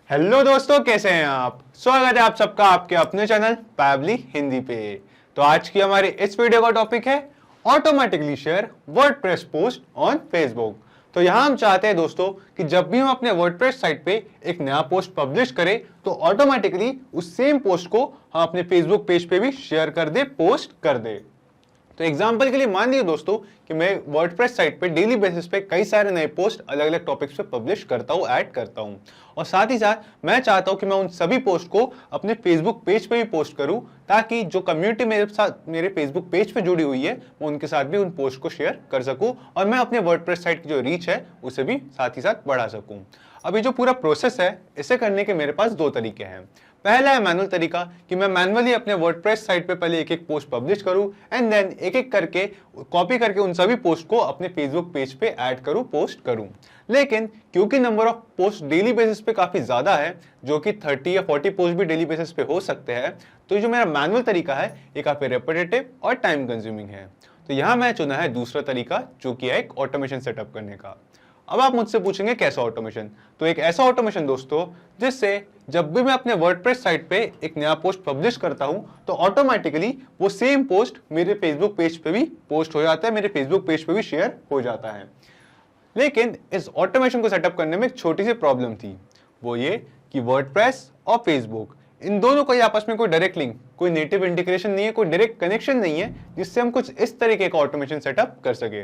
Hello दोस्तों, कैसे हैं आप। स्वागत है आप सबका आपके अपने चैनल पैबली हिंदी पे। तो आज की हमारे इस वीडियो का टॉपिक है automatically share WordPress post on Facebook. तो यहाँ हम चाहते हैं दोस्तों कि जब भी हम अपने वर्डप्रेस साइट पे एक नया पोस्ट पब्लिश करें तो ऑटोमेटिकली उस सेम पोस्ट को हम अपने फेसबुक पेज पे भी शेयर कर दे, पोस्ट कर दे। तो एग्जाम्पल के लिए मान लीजिए दोस्तों कि मैं वर्डप्रेस साइट पे डेली बेसिस पे कई सारे नए पोस्ट अलग अलग टॉपिक्स पे पब्लिश करता हूँ, ऐड करता हूँ, और साथ ही साथ मैं चाहता हूँ कि मैं उन सभी पोस्ट को अपने फेसबुक पेज पे भी पोस्ट करूँ, ताकि जो कम्युनिटी मेरे साथ मेरे फेसबुक पेज पे जुड़ी हुई है मैं उनके साथ भी उन पोस्ट को शेयर कर सकूँ और मैं अपने वर्डप्रेस साइट की जो रीच है उसे भी साथ ही साथ बढ़ा सकूँ। अभी जो पूरा प्रोसेस है इसे करने के मेरे पास दो तरीके हैं। पहला है मैनुअल तरीका कि मैं मैनुअली अपने वर्डप्रेस साइट पे पहले एक एक पोस्ट पब्लिश करूं एंड देन एक एक करके कॉपी करके उन सभी पोस्ट को अपने फेसबुक पेज पे ऐड करूं, पोस्ट करूं। लेकिन क्योंकि number of post daily basis पे काफी ज्यादा है, जो कि 30 या 40 पोस्ट भी डेली बेसिस पे हो सकते हैं, तो जो मेरा मैनुअल तरीका है ये काफी रेपिटेटिव और टाइम कंज्यूमिंग है। तो यहाँ मैं चुना है दूसरा तरीका, जो कि है एक ऑटोमेशन सेटअप करने का। अब आप मुझसे पूछेंगे कैसा ऑटोमेशन। तो एक ऐसा ऑटोमेशन दोस्तों जिससे जब भी मैं अपने वर्डप्रेस साइट पे एक नया पोस्ट पब्लिश करता हूं तो ऑटोमेटिकली वो सेम पोस्ट मेरे फेसबुक पेज पे भी पोस्ट हो जाता है, मेरे फेसबुक पेज पे भी शेयर हो जाता है। लेकिन इस ऑटोमेशन को सेटअप करने में एक छोटी सी प्रॉब्लम थी, वो ये कि वर्डप्रेस और फेसबुक इन दोनों का आपस में कोई डायरेक्ट लिंक, कोई नेटिव इंटीग्रेशन नहीं है, कोई डायरेक्ट कनेक्शन नहीं है जिससे हम कुछ इस तरीके का ऑटोमेशन सेटअप कर सके।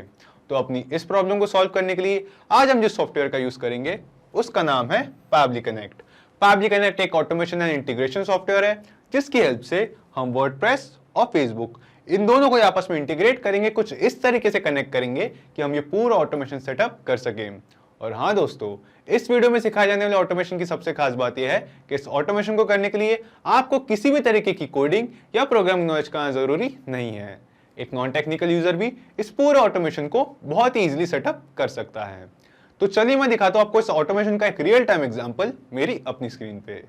तो अपनी इस प्रॉब्लम को सॉल्व करने के लिए आज हम जिस सॉफ्टवेयर का यूज करेंगे उसका नाम है पैबली कनेक्ट। पैबली कनेक्ट एक ऑटोमेशन एंड इंटीग्रेशन सॉफ्टवेयर है जिसकी हेल्प से हम वर्डप्रेस और फेसबुक इन दोनों को आपस में इंटीग्रेट करेंगे, कुछ इस तरीके से कनेक्ट करेंगे कि हम ये पूरा ऑटोमेशन सेटअप कर सकें। और हाँ दोस्तों, इस वीडियो में सिखाए जाने वाले ऑटोमेशन की सबसे खास बात यह है कि इस ऑटोमेशन को करने के लिए आपको किसी भी तरीके की कोडिंग या प्रोग्रामिंग नॉलेज का जरूरी नहीं है। एक नॉन टेक्निकल यूजर भी इस पूरे ऑटोमेशन को बहुत ही इजीली सेटअप कर सकता है। तो चलिए मैं दिखाता हूं आपको इस ऑटोमेशन का एक रियल टाइम एग्जांपल मेरी अपनी स्क्रीन पे।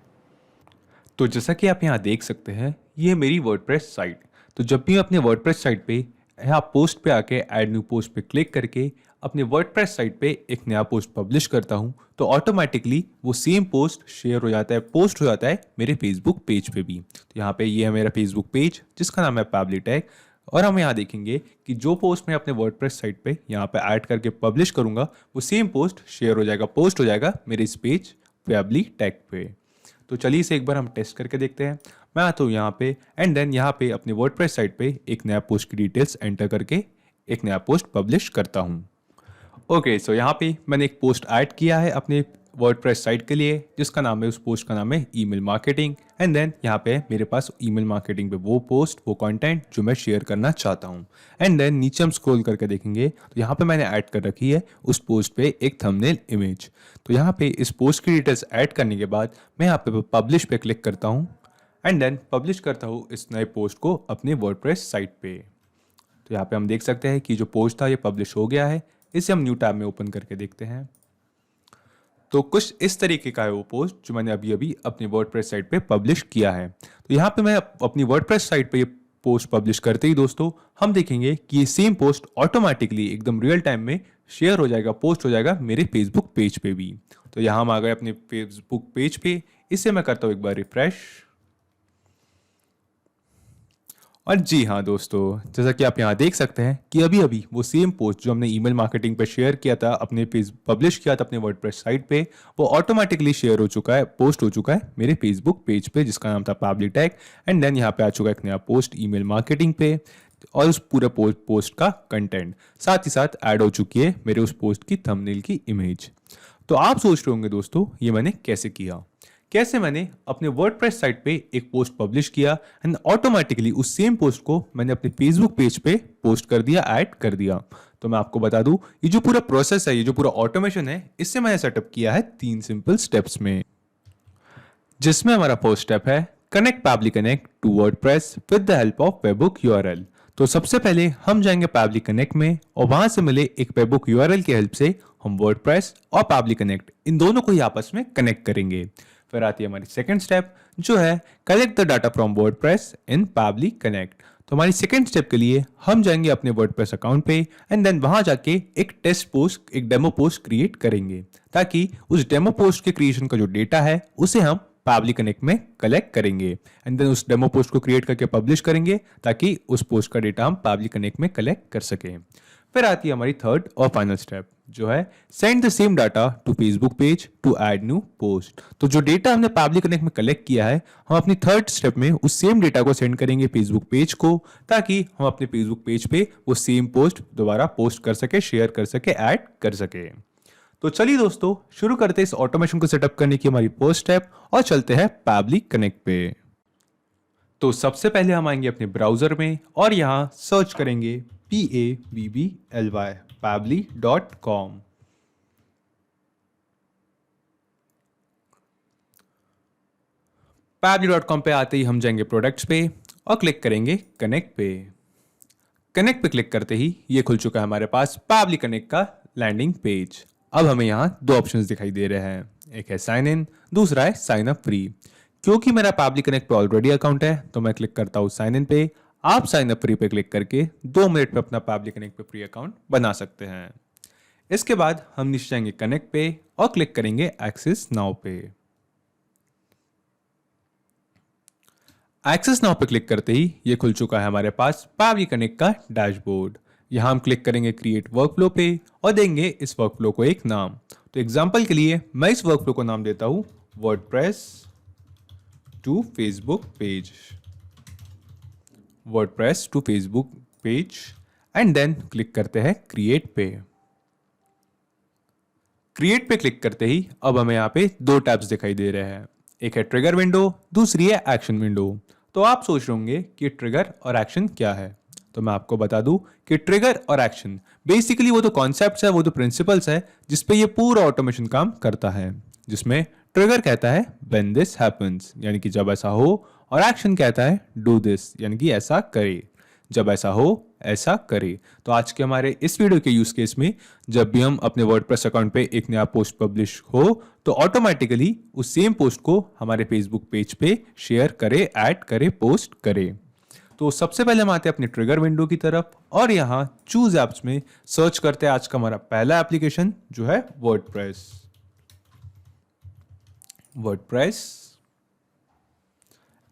तो जैसा कि आप यहाँ देख सकते हैं, ये मेरी वर्डप्रेस साइट। तो जब भी मैं अपने वर्डप्रेस साइट पे यहाँ पोस्ट पे आके ऐड न्यू पोस्ट पे क्लिक करके अपने वर्डप्रेस साइट पे एक नया पोस्ट पब्लिश करता हूँ तो ऑटोमेटिकली वो सेम पोस्ट शेयर हो जाता है, पोस्ट हो जाता है मेरे फेसबुक पेज पे भी। तो यहाँ पे ये है मेरा फेसबुक पेज जिसका नाम है पैबली टेक, और हम यहाँ देखेंगे कि जो पोस्ट मैं अपने वर्डप्रेस साइट पे यहाँ पे ऐड करके पब्लिश करूँगा वो सेम पोस्ट शेयर हो जाएगा, पोस्ट हो जाएगा मेरे इस पेज पैबली टेक पे। तो चलिए इसे एक बार हम टेस्ट करके देखते हैं। मैं आता हूँ यहाँ पे एंड देन यहाँ पे अपने वर्डप्रेस साइट पे एक नया पोस्ट की डिटेल्स एंटर करके एक नया पोस्ट पब्लिश करता हूँ। ओके, सो यहाँ पे मैंने एक पोस्ट ऐड किया है अपने वर्डप्रेस साइट के लिए जिसका नाम है, उस पोस्ट का नाम है ईमेल मार्केटिंग। एंड देन यहाँ पे मेरे पास ईमेल मार्केटिंग पे वो पोस्ट, वो कंटेंट जो मैं शेयर करना चाहता हूँ। एंड देन नीचे हम स्क्रॉल करके देखेंगे तो यहाँ पे मैंने ऐड कर रखी है उस पोस्ट पे एक थंबनेल इमेज। तो यहाँ पे इस पोस्ट की डिटेल्स ऐड करने के बाद मैं यहाँ पे पब्लिश पे क्लिक करता हूँ एंड देन पब्लिश करता हूँ इस नए पोस्ट को अपने वर्डप्रेस साइट पे। तो यहाँ पे हम देख सकते हैं कि जो पोस्ट था ये पब्लिश हो गया है। इसे हम न्यू टैब में ओपन करके देखते हैं। तो कुछ इस तरीके का है वो पोस्ट जो मैंने अभी अभी अपनी वर्डप्रेस साइट पे पब्लिश किया है। तो यहाँ पे मैं अपनी वर्डप्रेस साइट पे ये पोस्ट पब्लिश करते ही दोस्तों हम देखेंगे कि ये सेम पोस्ट ऑटोमेटिकली एकदम रियल टाइम में शेयर हो जाएगा, पोस्ट हो जाएगा मेरे फेसबुक पेज पे भी। तो यहाँ हम आ गए अपने फेसबुक पेज पे। इसे मैं करता हूँ एक बार रिफ्रेश, और जी हाँ दोस्तों, जैसा कि आप यहाँ देख सकते हैं कि अभी अभी वो सेम पोस्ट जो हमने ईमेल मार्केटिंग पे शेयर किया था, अपने पेज पब्लिश किया था अपने वर्डप्रेस साइट पे, वो ऑटोमेटिकली शेयर हो चुका है, पोस्ट हो चुका है मेरे फेसबुक पेज पे जिसका नाम था पैबली टेक। एंड देन यहाँ पे आ चुका है एक नया पोस्ट ईमेल मार्केटिंग पे, और उस पूरे पोस्ट का कंटेंट साथ ही साथ ऐड हो चुकी है मेरे उस पोस्ट की थंबनेल की इमेज। तो आप सोच रहे होंगे दोस्तों ये मैंने कैसे किया, कैसे मैंने अपने वर्डप्रेस साइट पे एक पोस्ट पब्लिश किया एंड ऑटोमेटिकली उस सेम पोस्ट को मैंने अपने फेसबुक पेज पे पोस्ट कर दिया, ऐड कर दिया। तो मैं आपको बता दूं ये जो पूरा प्रोसेस है, ये जो पूरा ऑटोमेशन है, इससे मैंने सेटअप किया है 3 सिंपल स्टेप्स में, जिसमें हमारा फर्स्ट स्टेप है connect Pabbly connect to WordPress with the help of webhook URL. तो सबसे पहले हम जाएंगे पैबली कनेक्ट में और वहां से मिले एक वेबबुक यूआरएल की हेल्प से हम वर्डप्रेस और पैबली कनेक्ट इन दोनों को ही आपस में कनेक्ट करेंगे। फिर आती है हमारी सेकंड स्टेप जो है collect the data from WordPress in Pabbly connect. तो हमारी सेकेंड स्टेप के लिए हम जाएंगे अपने वर्डप्रेस अकाउंट पे एंड देन वहां जाके एक टेस्ट पोस्ट, एक डेमो पोस्ट क्रिएट करेंगे, ताकि उस डेमो पोस्ट के क्रिएशन का जो डेटा है उसे हम पावली कनेक्ट में कलेक्ट करेंगे एंड देन उस डेमो पोस्ट को क्रिएट करके पब्लिश करेंगे, ताकि उस पोस्ट का डेटा हम पावली कनेक्ट में कलेक्ट कर सकें। फिर आती है हमारी थर्ड और फाइनल स्टेप, जो है send the same data to Facebook page to add new post. तो जो डेटा हमने पावली कनेक्ट में कलेक्ट किया है, हम अपनी थर्ड स्टेप में उस सेम डेटा को सेंड करेंगे फेसबुक पेज को, ताकि हम अपने फेसबुक पेज पे वो सेम पोस्ट दोबारा पोस्ट कर सके, शेयर कर सके, ऐड कर सके। तो चलिए दोस्तों, शुरू करते हैं इस ऑटोमेशन को सेटअप करने की हमारी फर्स्ट स्टेप और चलते हैं पावली कनेक्ट पे। तो सबसे पहले हम आएंगे अपने ब्राउजर में और यहां सर्च करेंगे PAVBLY pavli.com। pavli.com पे आते ही हम जाएंगे प्रोडक्ट्स पे और क्लिक करेंगे कनेक्ट पे। कनेक्ट पे क्लिक करते ही ये खुल चुका है हमारे पास पावली कनेक्ट का लैंडिंग पेज। अब हमें यहाँ दो ऑप्शंस दिखाई दे रहे हैं, एक है साइन इन, दूसरा है साइन अप फ्री। क्योंकि मेरा पावली कनेक्ट पे ऑलरेडी अकाउंट है तो मैं क्लिक करता हूँ साइन इन पे। आप साइन अप फ्री पे क्लिक करके 2 मिनट पे अपना पावली कनेक्ट पे फ्री अकाउंट बना सकते हैं। इसके बाद हम नीचे जाएंगे कनेक्ट पे और क्लिक करेंगे एक्सेस नाउ पे। एक्सेस नाउ पे क्लिक करते ही ये खुल चुका है हमारे पास पावली कनेक्ट का डैशबोर्ड। यहां हम क्लिक करेंगे क्रिएट वर्कफ्लो पे और देंगे इस वर्कफ्लो को एक नाम। तो एग्जांपल के लिए मैं इस वर्कफ्लो को नाम देता हूं WordPress to Facebook page, WordPress to Facebook page and then click करते हैं क्रिएट पे। क्रिएट पे क्लिक करते ही अब हमें यहाँ पे 2 टैब्स दिखाई दे रहे हैं, एक है ट्रिगर विंडो, दूसरी है एक्शन विंडो। तो आप सोच रहे होंगे कि ट्रिगर और एक्शन क्या है, तो मैं आपको बता दूं कि ट्रिगर और एक्शन बेसिकली वो तो कॉन्सेप्ट्स है, वो तो प्रिंसिपल्स है जिसपे ये पूरा ऑटोमेशन काम करता है। जिसमें ट्रिगर कहता है व्हेन दिस हैपेंस, यानी कि जब ऐसा हो, और एक्शन कहता है डू दिस, यानी कि ऐसा करे, जब ऐसा हो ऐसा करे। तो आज के हमारे इस वीडियो के यूज केस में जब भी हम अपने वर्डप्रेस अकाउंट पे एक नया पोस्ट पब्लिश हो तो ऑटोमेटिकली उस सेम पोस्ट को हमारे फेसबुक पेज पे शेयर करे, ऐड करे, पोस्ट करे। तो सबसे पहले हम आते हैं अपने ट्रिगर विंडो की तरफ और यहाँ चूज एप्स में सर्च करते हैं आज का हमारा पहला एप्लीकेशन जो है वर्डप्रेस।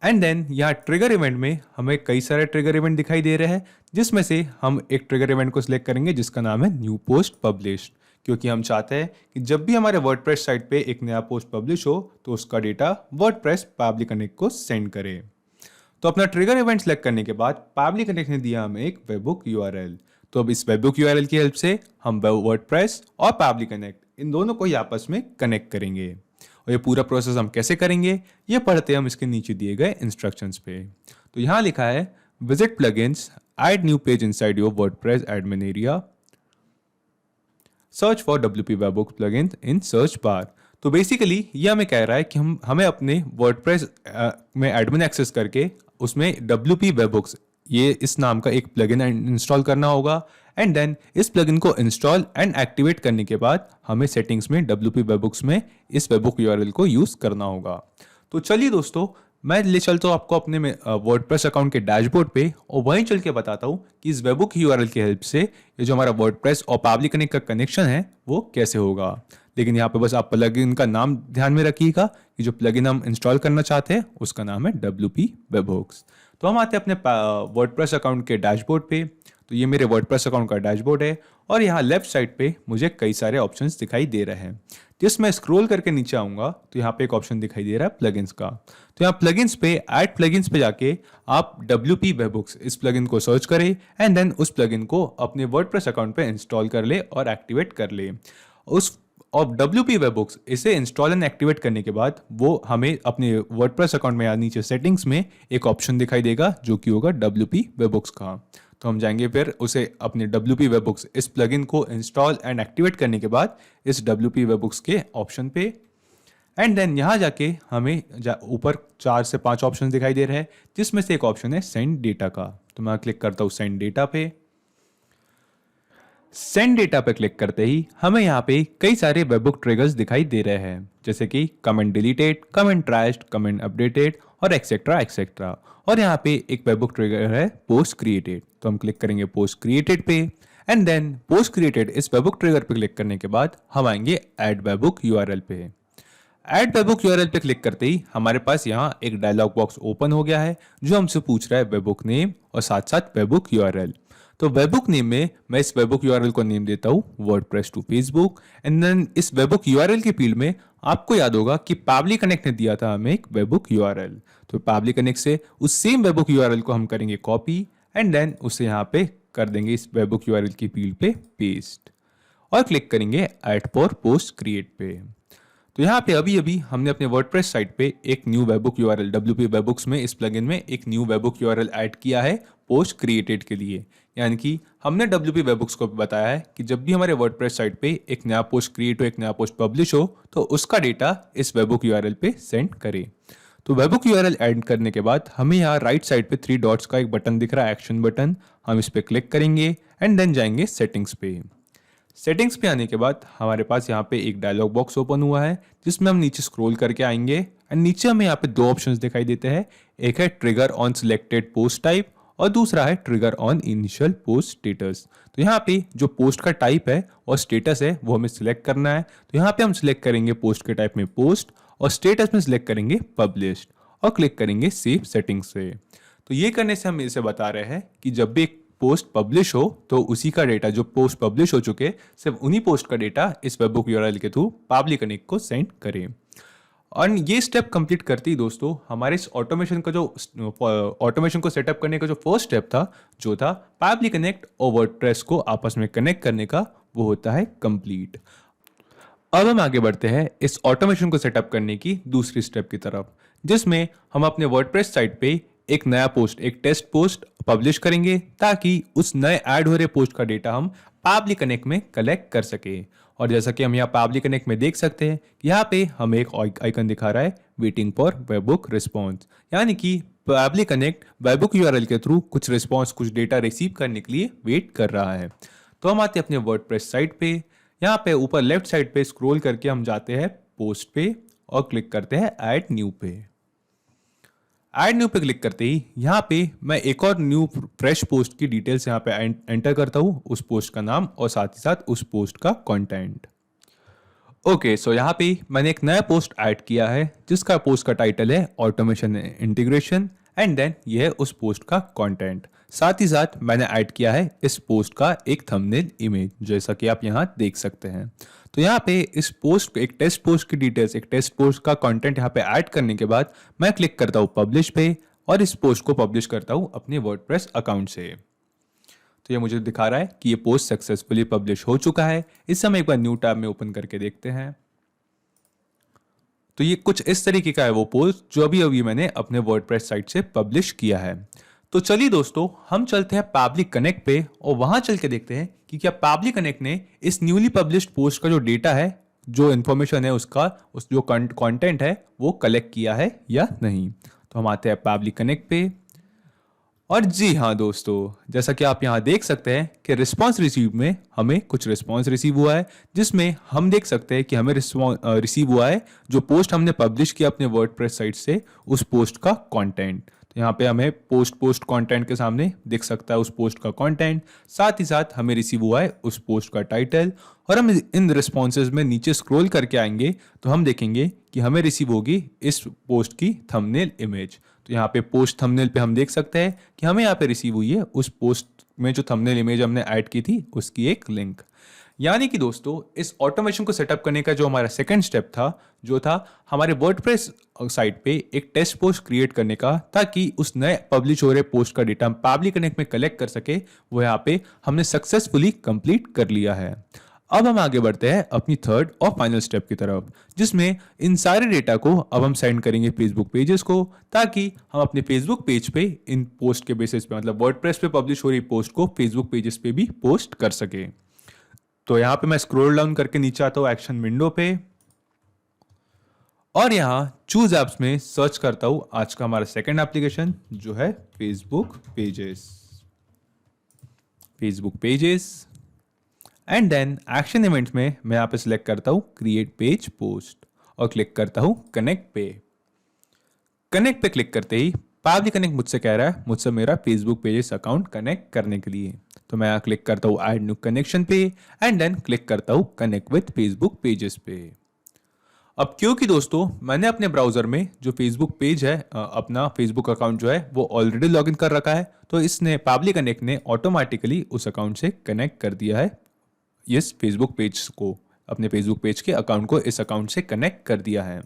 एंड देन यहाँ ट्रिगर इवेंट में हमें कई सारे ट्रिगर इवेंट दिखाई दे रहे हैं, जिसमें से हम एक ट्रिगर इवेंट को सिलेक्ट करेंगे जिसका नाम है न्यू पोस्ट पब्लिश्ड, क्योंकि हम चाहते हैं कि जब भी हमारे वर्डप्रेस साइट पे एक नया पोस्ट पब्लिश हो तो उसका डेटा वर्डप्रेस पावली कनेक्ट को सेंड करे। तो अपना ट्रिगर इवेंट सेलेक्ट करने के बाद पावली कनेक्ट ने दिया हमें एक वेबबुक URL। तो अब इस वेबबुक URL की हेल्प से हम वर्डप्रेस और पावली कनेक्ट इन दोनों को ही आपस में कनेक्ट करेंगे। और ये पूरा प्रोसेस हम कैसे करेंगे ये पढ़ते हैं हम इसके नीचे दिए गए इंस्ट्रक्शंस पे। तो यहाँ लिखा है visit plugins, add new page inside your WordPress admin area, search for WP WebBook plugin in search bar. तो बेसिकली ये हमें कह रहा है कि हमें अपने वर्डप्रेस में एडमिन एक्सेस करके उसमें WP वेबबुक्स ये इस नाम का एक प्लगइन इंस्टॉल करना होगा। एंड देन इस प्लगइन को इंस्टॉल एंड एक्टिवेट करने के बाद हमें सेटिंग्स में WP वेबबुक्स में इस वेबबुक URL को यूज करना होगा। तो चलिए दोस्तों, मैं ले चलता हूँ आपको अपने वर्डप्रेस अकाउंट के डैशबोर्ड पे और वहीं चल के बताता हूँ कि इस वेबबुक URL की हेल्प से ये जो हमारा वर्डप्रेस और पावली कनेक्ट का कनेक्शन है वो कैसे होगा। लेकिन यहाँ पे बस आप प्लगइन का नाम ध्यान में रखिएगा कि जो प्लगइन हम इंस्टॉल करना चाहते हैं उसका नाम है WP वेबहूक्स। तो हम आते हैं अपने वर्डप्रेस अकाउंट के डैशबोर्ड पे। तो ये मेरे वर्डप्रेस अकाउंट का डैशबोर्ड है और यहाँ लेफ्ट साइड पे मुझे कई सारे ऑप्शंस दिखाई दे रहे हैं। जिसमें स्क्रॉल करके नीचे आऊँगा तो यहाँ पे एक ऑप्शन दिखाई दे रहा है प्लगइन्स का। तो यहाँ प्लगइन्स पे ऐड प्लगइन्स पे जाके आप WP वेबबुक्स इस प्लगइन को सर्च करें एंड देन उस प्लगइन को अपने वर्डप्रेस अकाउंट पे इंस्टॉल कर ले और एक्टिवेट कर ले। और WP वेबबुक्स इसे इंस्टॉल एंड एक्टिवेट करने के बाद वो हमें अपने वर्डप्रेस अकाउंट में या नीचे सेटिंग्स में एक ऑप्शन दिखाई देगा जो कि होगा WP वेबबुक्स का। तो हम जाएंगे फिर उसे अपने WP वेबबुक्स इस प्लगइन को इंस्टॉल एंड एक्टिवेट करने के बाद इस WP वेबबुक्स के ऑप्शन पे एंड देन यहाँ जाके हमें ऊपर 4 से 5 ऑप्शन दिखाई दे रहे हैं, जिसमें से एक ऑप्शन है सेंड डेटा का। तो मैं क्लिक करता हूँ सेंड डेटा पे। सेंड डेटा पर क्लिक करते ही हमें यहाँ पे कई सारे वेबबुक ट्रिगर्स दिखाई दे रहे हैं, जैसे कि comment deleted, comment trashed, comment updated और एक्सेट्रा एक्सेट्रा। और यहाँ पे एक वेबबुक ट्रिगर है पोस्ट क्रिएटेड, तो हम क्लिक करेंगे पोस्ट क्रिएटेड पे एंड देन पोस्ट क्रिएटेड इस वेबबुक ट्रिगर पे क्लिक करने के बाद हम आएंगे ऐड वेबबुक यूआरएल पे। ऐड वेबबुक यूआरएल पे क्लिक करते ही हमारे पास यहाँ एक डायलॉग बॉक्स ओपन हो गया है जो हमसे पूछ रहा है वेबबुक नेम और साथ साथ वेबबुक यूआरएल। तो वेबबुक नेम में मैं इस वेबबुक यूआरएल को नेम देता हूँ WordPress to Facebook and then इस वेबबुक यूआरएल के फील्ड में आपको याद होगा कि पैबली कनेक्ट ने दिया था हमें एक वेबबुक यूआरएल। तो पैबली कनेक्ट से उस सेम वेबबुक यूआरएल को हम करेंगे कॉपी एंड देन उसे यहाँ पे कर देंगे इस वेबबुक यूआरएल की फील्ड पे पेस्ट और क्लिक करेंगे ऐड फॉर पोस्ट क्रिएट पे। तो यहाँ पे अभी अभी हमने अपने वर्डप्रेस साइट पे एक न्यू वेबबुक यूआरएल WP वेबबुक्स में इस प्लगइन में एक न्यू वेबबुक यूआरएल ऐड किया है पोस्ट क्रिएटेड के लिए। यानी कि हमने WP वेबबुक्स को बताया है कि जब भी हमारे वर्डप्रेस साइट पे एक नया पोस्ट क्रिएट हो, एक नया पोस्ट पब्लिश हो, तो उसका डेटा इस वेबबुक यूआरएल पे सेंड करे। तो वेबबुक यूआरएल ऐड करने के बाद हमें यहाँ राइट साइड पे 3 डॉट्स का एक बटन दिख रहा है, एक्शन बटन। हम इस पे क्लिक करेंगे एंड देन जाएंगे सेटिंग्स पे। सेटिंग्स पे आने के बाद हमारे पास यहाँ पे एक डायलॉग बॉक्स ओपन हुआ है जिसमें हम नीचे स्क्रॉल करके आएंगे एंड नीचे हमें यहाँ पे 2 ऑप्शंस दिखाई देते हैं। एक है trigger on selected post type और दूसरा है trigger on initial post status. तो यहाँ पे जो पोस्ट का टाइप है और स्टेटस है वो हमें सिलेक्ट करना है। तो यहाँ पे हम सिलेक्ट करेंगे पोस्ट के टाइप में पोस्ट और स्टेटस में सिलेक्ट करेंगे पब्लिश्ड और क्लिक करेंगे सेव सेटिंग्स से। तो ये करने से हम इसे बता रहे हैं कि जब भी एक पोस्ट पब्लिश हो तो उसी का डेटा, जो पोस्ट पब्लिश हो चुके, सिर्फ उन्हीं पोस्ट का डेटा इस वेबबुक यूआरएल के थ्रू पैबली कनेक्ट को सेंड करें। और ये स्टेप कंप्लीट करते ही दोस्तों हमारे इस ऑटोमेशन का जो ऑटोमेशन को सेटअप करने का जो फर्स्ट स्टेप था, जो था पैबली कनेक्ट और वर्डप्रेस को आपस में कनेक्ट करने का, वो होता है कंप्लीट। अब हम आगे बढ़ते हैं इस ऑटोमेशन को सेटअप करने की दूसरी स्टेप की तरफ, जिसमें हम अपने वर्डप्रेस साइट पे एक नया पोस्ट, एक टेस्ट पोस्ट पब्लिश करेंगे ताकि उस नए ऐड हो रहे पोस्ट का डेटा हम पैबली कनेक्ट में कलेक्ट कर सके। और जैसा कि हम यहाँ पैबली कनेक्ट में देख सकते हैं, यहाँ पे हमें एक आइकन दिखा रहा है वेटिंग फॉर वेबबुक रिस्पॉन्स, यानी कि पैबली कनेक्ट वेबबुक यूआरएल के थ्रू कुछ रिस्पॉन्स, कुछ डेटा रिसीव करने के लिए वेट कर रहा है। तो हम आते हैं अपने वर्डप्रेस साइट पे, यहाँ पे ऊपर लेफ्ट साइड पे स्क्रॉल करके हम जाते हैं पोस्ट पे और क्लिक करते हैं ऐड न्यू पे। ऐड न्यू पे क्लिक करते ही यहाँ पे मैं एक और न्यू फ्रेश पोस्ट की डिटेल्स यहाँ पे एंटर करता हूँ, उस पोस्ट का नाम और साथ ही साथ उस पोस्ट का कंटेंट। ओके, सो यहाँ पे मैंने एक नया पोस्ट ऐड किया है जिसका पोस्ट का टाइटल है ऑटोमेशन इंटीग्रेशन एंड देन ये है उस पोस्ट का कंटेंट। साथ ही साथ मैंने ऐड किया है इस पोस्ट का एक थंबनेल इमेज, जैसा कि आप यहाँ देख सकते हैं। तो यहाँ पे इस पोस्ट, एक टेस्ट पोस्ट की डिटेल्स, एक टेस्ट पोस्ट का कंटेंट यहाँ पे ऐड करने के बाद मैं क्लिक करता हूँ पब्लिश पे और इस पोस्ट को पब्लिश करता हूँ अपने वर्डप्रेस अकाउंट से। तो ये मुझे दिखा रहा है कि ये पोस्ट सक्सेसफुली पब्लिश हो चुका है। इस समय एक बार न्यू टैब में ओपन करके देखते हैं। तो ये कुछ इस तरीके का है वो पोस्ट जो अभी अभी मैंने अपने वर्डप्रेस साइट से पब्लिश किया है। तो चलिए दोस्तों, हम चलते हैं पैबली कनेक्ट पे और वहां चल के देखते हैं कि क्या पैबली कनेक्ट ने इस न्यूली पब्लिश्ड पोस्ट का जो डेटा है, जो इन्फॉर्मेशन है उसका, उस जो कंटेंट है वो कलेक्ट किया है या नहीं। तो हम आते हैं पैबली कनेक्ट पे और जी हाँ दोस्तों, जैसा कि आप यहाँ देख सकते हैं कि रिस्पॉन्स रिसीव में हमें कुछ रिस्पॉन्स रिसीव हुआ है, जिसमें हम देख सकते हैं कि हमें रिसीव हुआ है जो पोस्ट हमने पब्लिश किया अपने वर्डप्रेस साइट से, उस पोस्ट का कंटेंट। तो यहाँ पे हमें पोस्ट कंटेंट के सामने दिख सकता है उस पोस्ट का कंटेंट, साथ ही साथ हमें रिसीव हुआ है उस पोस्ट का टाइटल। और हम इन रिस्पॉन्सेज में नीचे स्क्रॉल करके आएंगे तो हम देखेंगे कि हमें रिसीव होगी इस पोस्ट की थंबनेल इमेज। तो यहाँ पे पोस्ट थंबनेल पे हम देख सकते हैं कि हमें यहाँ पे रिसीव हुई है उस पोस्ट में जो थंबनेल इमेज हमने ऐड की थी उसकी एक लिंक। यानी कि दोस्तों, इस ऑटोमेशन को सेटअप करने का जो हमारा सेकंड स्टेप था, जो था हमारे वर्डप्रेस साइट पे एक टेस्ट पोस्ट क्रिएट करने का, ताकि उस नए पब्लिश हो रहे पोस्ट का डेटा हम पैबली कनेक्ट में कलेक्ट कर सके, वो यहाँ पे हमने सक्सेसफुली कंप्लीट कर लिया है। अब हम आगे बढ़ते हैं अपनी थर्ड और फाइनल स्टेप की तरफ, जिसमें इन सारे डेटा को अब हम सेंड करेंगे फेसबुक पेजेस को, ताकि हम अपने फेसबुक पेज पे इन पोस्ट के बेसिस पे, मतलब वर्डप्रेस पे पब्लिश हो रही पोस्ट को फेसबुक पेजेस पे भी पोस्ट कर सके। तो यहाँ पे मैं स्क्रॉल डाउन करके नीचे आता हूँ एक्शन विंडो पे और यहाँ चूज एप्स में सर्च करता हूँ आज का हमारा सेकंड एप्लीकेशन, जो है Facebook pages. Facebook pages and then action events में मैं यहाँ पे सिलेक्ट करता हूँ क्रिएट पेज पोस्ट और क्लिक करता हूँ कनेक्ट पे। कनेक्ट पे क्लिक करते ही पावली कनेक्ट मुझसे कह रहा है मुझसे मेरा फेसबुक पेजेस अकाउंट कनेक्ट करने के लिए। तो मैं यहाँ क्लिक करता हूँ ऐड न्यू कनेक्शन पे एंड देन क्लिक करता हूँ कनेक्ट विथ फेसबुक पेजेस पे। अब क्योंकि दोस्तों मैंने अपने ब्राउजर में जो फेसबुक पेज है अपना फेसबुक अकाउंट जो है वो ऑलरेडी लॉगिन कर रखा है, तो इसने पावली कनेक्ट ने ऑटोमेटिकली उस अकाउंट से कनेक्ट कर दिया है इस फेसबुक पेज को, अपने फेसबुक पेज के अकाउंट को इस अकाउंट से कनेक्ट कर दिया है।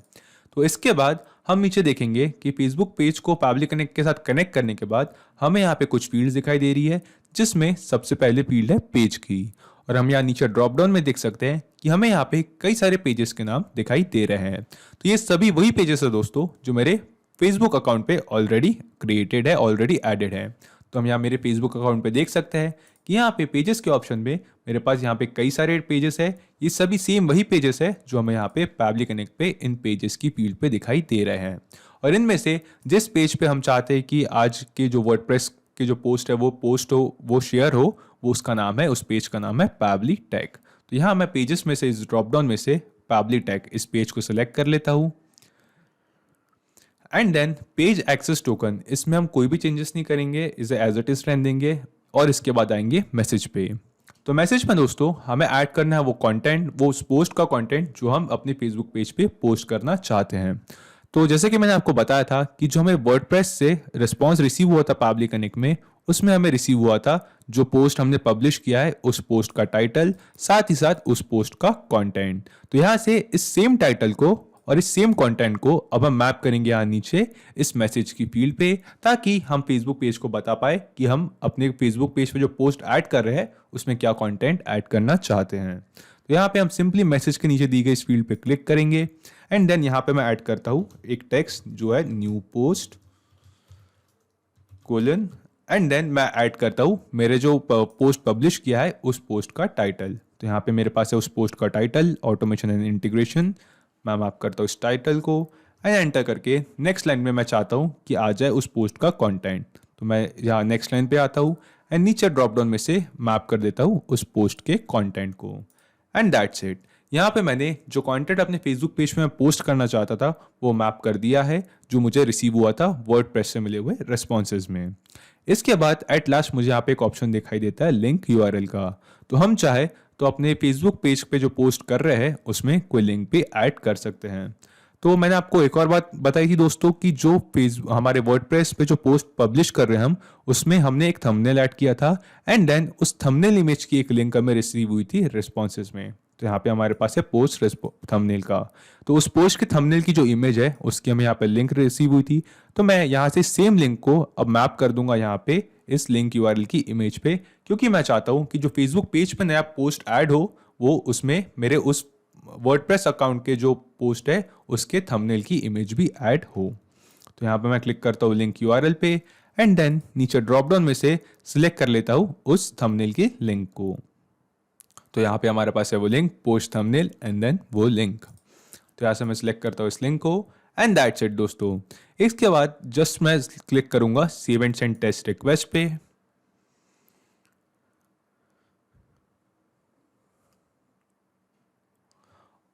तो इसके बाद हम नीचे देखेंगे कि फेसबुक पेज को पावली कनेक्ट के साथ कनेक्ट करने के बाद हमें यहाँ पे कुछ फील्ड्स दिखाई दे रही है, जिसमें सबसे पहले फील्ड है पेज की। और हम यहाँ नीचे ड्रॉप डाउन में देख सकते हैं कि हमें यहाँ पे कई सारे पेजेस के नाम दिखाई दे रहे हैं। तो ये सभी वही पेजेस है दोस्तों जो मेरे फेसबुक अकाउंट पे ऑलरेडी क्रिएटेड है, ऑलरेडी एडेड है। तो हम यहाँ मेरे फेसबुक अकाउंट पे देख सकते हैं कि यहाँ पे पेजेस के ऑप्शन में मेरे पास यहाँ पे कई सारे पेजेस है। ये सभी सेम वही पेजेस है जो हमें यहाँ पे पावली कनेक्ट पे इन पेजेस की फील्ड पे दिखाई दे रहे हैं। और इनमें से जिस पेज पे हम चाहते हैं कि आज के जो वर्डप्रेस की जो पोस्ट है वो पोस्ट हो, वो शेयर हो, वो उसका नाम है, उस पेज का नाम है पावली टैग। तो यहाँ मैं पेजेस में से इस ड्रॉप डाउन में से पावली टैग इस पेज को सिलेक्ट कर लेता हूँ and then page access token, इसमें हम कोई भी चेंजेस नहीं करेंगे, इसे एज इट इज रहने देंगे। और इसके बाद आएंगे मैसेज पे। तो मैसेज में दोस्तों हमें ऐड करना है वो कंटेंट, वो उस पोस्ट का कंटेंट जो हम अपने फेसबुक पेज पे पोस्ट करना चाहते हैं। तो जैसे कि मैंने आपको बताया था कि जो हमें वर्डप्रेस से रिस्पॉन्स रिसीव हुआ था पावली कनेक्ट में, उसमें हमें रिसीव हुआ था जो पोस्ट हमने पब्लिश किया है उस पोस्ट का टाइटल, साथ ही साथ उस पोस्ट का कंटेंट। तो यहाँ से इस सेम टाइटल को और इस सेम कंटेंट को अब हम मैप करेंगे यहाँ नीचे इस मैसेज की फील्ड पे, ताकि हम फेसबुक पेज को बता पाए कि हम अपने फेसबुक पेज पे जो पोस्ट ऐड कर रहे हैं उसमें क्या कंटेंट ऐड करना चाहते हैं। तो यहाँ पे हम सिंपली मैसेज के नीचे दी गई इस फील्ड पे क्लिक करेंगे एंड देन यहाँ पे मैं ऐड करता हूँ एक टेक्स्ट जो है new post colon and then मैं ऐड करता हूँ मेरे जो पोस्ट पब्लिश किया है उस पोस्ट का टाइटल। तो यहाँ पे मेरे पास है उस पोस्ट का टाइटल ऑटोमेशन एंड इंटीग्रेशन। मैं मैप करता हूँ इस टाइटल को एंड एंटर करके नेक्स्ट लाइन में मैं चाहता हूँ कि आ जाए उस पोस्ट का कंटेंट। तो मैं यहाँ नेक्स्ट लाइन पे आता हूँ एंड नीचे ड्रॉप डाउन में से मैप कर देता हूँ उस पोस्ट के कंटेंट को एंड दैट्स इट। यहाँ पे मैंने जो कंटेंट अपने फेसबुक पेज पे मैं पोस्ट करना चाहता था वो मैप कर दिया है, जो मुझे रिसीव हुआ था वर्डप्रेस से मिले हुए रिस्पॉन्सेज में। इसके बाद एट लास्ट मुझे यहाँ पे एक ऑप्शन दिखाई देता है लिंक यूआरएल का। तो हम चाहे तो अपने फेसबुक पेज पे जो पोस्ट कर रहे हैं उसमें कोई लिंक भी ऐड कर सकते हैं। तो मैंने आपको एक और बात बताई थी दोस्तों कि जो पेज हमारे वर्डप्रेस पे जो पोस्ट पब्लिश कर रहे हैं हम, उसमें हमने एक थंबनेल ऐड किया था एंड देन उस थंबनेल इमेज की एक लिंक हमें रिसीव हुई थी रिस्पॉन्सेज में। तो यहाँ पे हमारे पास है पोस्ट थंबनेल का। तो उस पोस्ट के थंबनेल की जो इमेज है उसकी हमें यहाँ पे लिंक रिसीव हुई थी। तो मैं यहाँ से सेम लिंक को अब मैप कर दूंगा यहाँ पे इस लिंक यूआरएल की इमेज पे, क्योंकि मैं चाहता हूँ कि जो फेसबुक पेज पे नया पोस्ट ऐड हो वो उसमें मेरे उस वर्डप्रेस अकाउंट के जो पोस्ट है उसके थंबनेल की इमेज भी ऐड हो। तो यहाँ पे मैं क्लिक करता हूँ लिंक यूआरएल पे एंड देन नीचे ड्रॉप डाउन में से सिलेक्ट कर लेता हूँ उस थंबनेल की लिंक को। तो यहाँ पे हमारे पास है वो link post thumbnail and then वो लिंक। तो यहाँ से मैं सिलेक्ट करता हूँ इस लिंक को एंड दैट्स इट दोस्तों। इसके बाद जस्ट मैं क्लिक करूंगा save and send test request पे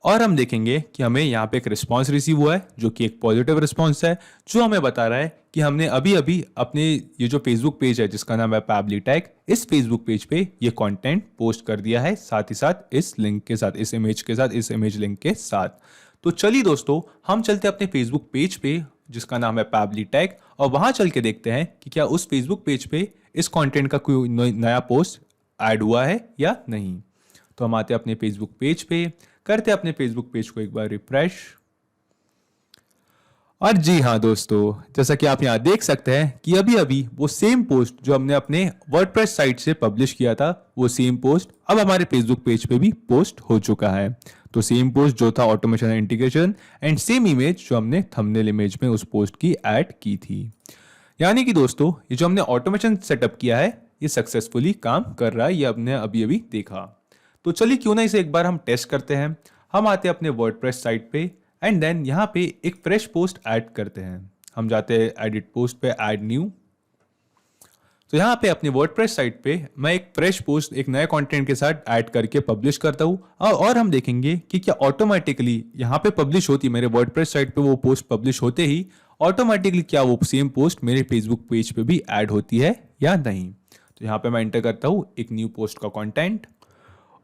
और हम देखेंगे कि हमें यहाँ पे एक रिस्पांस रिसीव हुआ है जो कि एक पॉजिटिव रिस्पांस है, जो हमें बता रहा है कि हमने अभी अभी अपने ये जो फेसबुक पेज है जिसका नाम है पावली टैग, इस फेसबुक पेज पे ये कंटेंट पोस्ट कर दिया है, साथ ही साथ इस लिंक के साथ, इस इमेज के साथ, इस इमेज लिंक के साथ। तो चलिए दोस्तों हम चलते हैं अपने फेसबुक पेज पे जिसका नाम है पावली टैग और वहां चल के देखते हैं कि क्या उस फेसबुक पेज पे इस कंटेंट का कोई नया पोस्ट ऐड हुआ है या नहीं। तो हम आते हैं अपने फेसबुक पेज पे, करते हैं अपने फेसबुक पेज को एक बार रिफ्रेश और जी हाँ दोस्तों, जैसा कि आप यहाँ देख सकते हैं कि अभी अभी वो सेम पोस्ट जो हमने अपने वर्डप्रेस साइट से पब्लिश किया था वो सेम पोस्ट अब हमारे फेसबुक पेज पे भी पोस्ट हो चुका है। तो सेम पोस्ट जो था automation integration and same image जो हमने थंबनेल इमेज में उस पोस्ट की ऐड की थी। यानी कि दोस्तों ये जो हमने ऑटोमेशन सेटअप किया है ये सक्सेसफुली काम कर रहा है, ये हमने अभी अभी देखा। तो चलिए क्यों ना इसे एक बार हम टेस्ट करते हैं। हम आते हैं अपने वर्डप्रेस साइट पे एंड देन यहाँ पे एक फ्रेश पोस्ट ऐड करते हैं। हम जाते हैं एडिट पोस्ट पे ऐड न्यू। तो यहाँ पे अपनी वर्डप्रेस साइट पे मैं एक फ्रेश पोस्ट एक नए कंटेंट के साथ ऐड करके पब्लिश करता हूँ और हम देखेंगे कि क्या ऑटोमेटिकली यहाँ पे पब्लिश होती मेरे वर्डप्रेस साइट पे वो पोस्ट पब्लिश होते ही ऑटोमेटिकली क्या वो सेम पोस्ट मेरे फेसबुक पेज पे भी ऐड होती है या नहीं। तो यहाँ पे मैं एंटर करता हूँ एक न्यू पोस्ट का कंटेंट।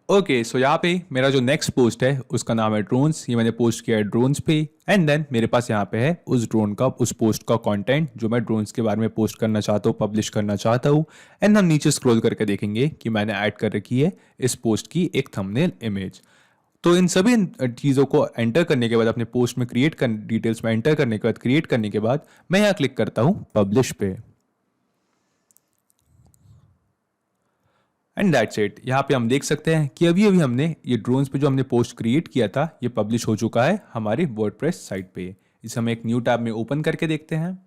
ओके सो यहाँ पे मेरा जो नेक्स्ट पोस्ट है उसका नाम है ड्रोन्स। ये मैंने पोस्ट किया है ड्रोन्स पे एंड देन मेरे पास यहाँ पे है उस ड्रोन का उस पोस्ट का कंटेंट जो मैं ड्रोन्स के बारे में पोस्ट करना चाहता हूँ, पब्लिश करना चाहता हूँ। एंड हम नीचे स्क्रॉल करके देखेंगे कि मैंने ऐड कर रखी है इस पोस्ट की एक थंबनेल इमेज। तो इन सभी चीज़ों को एंटर करने के बाद अपने पोस्ट में डिटेल्स में एंटर करने के बाद क्रिएट करने के बाद मैं यहाँ क्लिक करता हूँ पब्लिश पे एंड दैट्स इट। यहाँ पे हम देख सकते हैं कि अभी अभी हमने ये ड्रोन्स पे जो हमने पोस्ट क्रिएट किया था ये पब्लिश हो चुका है हमारे वर्डप्रेस साइट पे। इसे हम एक न्यू टैब में ओपन करके देखते हैं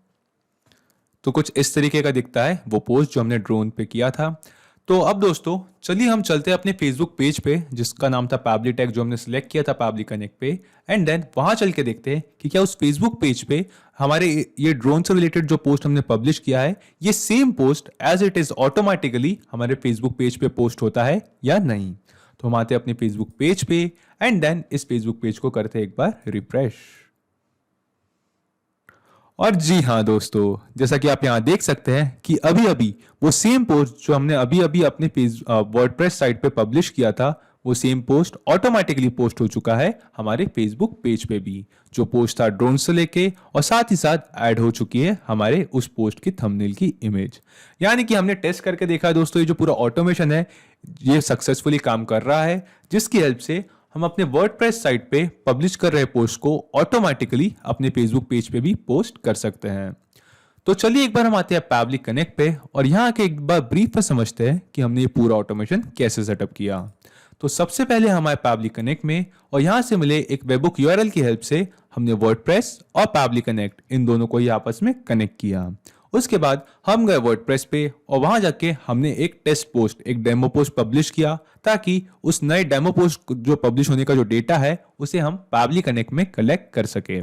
तो कुछ इस तरीके का दिखता है वो पोस्ट जो हमने ड्रोन पे किया था। तो अब दोस्तों चलिए हम चलते हैं अपने फेसबुक पेज पे जिसका नाम था पैबली टेक जो हमने सिलेक्ट किया था पैबली कनेक्ट पे एंड देन वहां चल के देखते हैं कि क्या उस फेसबुक पेज पे हमारे ये ड्रोन से रिलेटेड जो पोस्ट हमने पब्लिश किया है ये same post as it is automatically हमारे फेसबुक पेज पे पोस्ट होता है या नहीं। तो हम आते हैं अपने फेसबुक पेज पे एंड देन इस फेसबुक पेज को करते हैं एक बार रिफ्रेश। और जी हाँ दोस्तों, जैसा कि आप यहाँ देख सकते हैं कि अभी अभी वो सेम पोस्ट जो हमने अभी अभी अपने वर्डप्रेस साइट पे पब्लिश किया था वो सेम पोस्ट ऑटोमेटिकली पोस्ट हो चुका है हमारे फेसबुक पेज पे भी। जो पोस्ट था ड्रोन से लेके और साथ ही साथ ऐड हो चुकी है हमारे उस पोस्ट की थंबनेल की इमेज। यानी कि हमने टेस्ट करके देखा दोस्तों ये जो पूरा ऑटोमेशन है ये सक्सेसफुली काम कर रहा है जिसकी हेल्प से हम अपने वर्डप्रेस साइट पे पब्लिश कर रहे पोस्ट को ऑटोमेटिकली अपने फेसबुक पेज पे भी पोस्ट कर सकते हैं। तो चलिए एक बार हम आते हैं पैबली कनेक्ट पे और यहाँ के एक बार ब्रीफ में समझते हैं कि हमने ये पूरा ऑटोमेशन कैसे सेटअप किया। तो सबसे पहले हमारे पैबली कनेक्ट में और यहाँ से मिले एक वेबबुक यूआरएल की हेल्प से हमने वर्डप्रेस और पैबली कनेक्ट इन दोनों को ही आपस में कनेक्ट किया। उसके बाद हम गए वर्डप्रेस पे और वहां जाके हमने एक टेस्ट पोस्ट एक डेमो पोस्ट पब्लिश किया ताकि उस नए डेमो पोस्ट जो पब्लिश होने का जो डेटा है उसे हम पैबली कनेक्ट में कलेक्ट कर सके।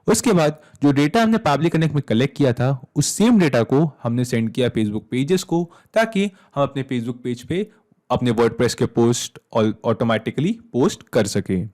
उसके बाद जो डेटा हमने पैबली कनेक्ट में कलेक्ट किया था उस सेम डेटा को हमने सेंड किया फेसबुक पेजेस को ताकि हम अपने फेसबुक पेज पे अपने वर्डप्रेस के पोस्ट ऑटोमेटिकली पोस्ट कर सके।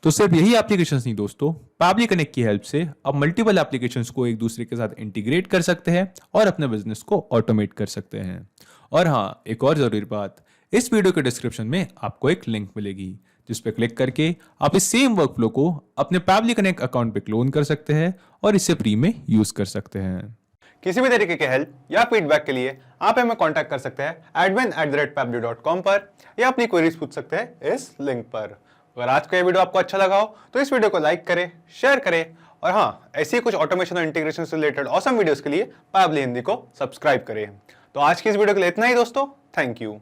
तो सिर्फ यही एप्लीकेशंस नहीं दोस्तों, पैबली कनेक्ट की हेल्प से अब मल्टीपल एप्लीकेशंस को एक दूसरे के साथ इंटीग्रेट कर सकते हैं और अपने बिजनेस को ऑटोमेट कर सकते हैं। और हाँ, एक और जरूरी बात, इस वीडियो के डिस्क्रिप्शन में आपको एक लिंक मिलेगी जिस पे क्लिक करके आप इस सेम वर्कफ्लो को अपने पैबली कनेक्ट अकाउंट पे क्लोन कर सकते हैं और इसे फ्री में यूज कर सकते हैं। किसी भी तरीके के हेल्प या फीडबैक के लिए आप हमें कांटेक्ट कर सकते हैं admin@pably.com पर या अपनी क्वेरीज पूछ सकते हैं इस लिंक पर। अगर आज का ये वीडियो आपको अच्छा लगा हो तो इस वीडियो को लाइक करें, शेयर करें और हाँ, ऐसी कुछ ऑटोमेशन और इंटीग्रेशन से रिलेटेड ऑसम वीडियोस के लिए पैबली हिंदी को सब्सक्राइब करें। तो आज की इस वीडियो के लिए इतना ही दोस्तों, थैंक यू।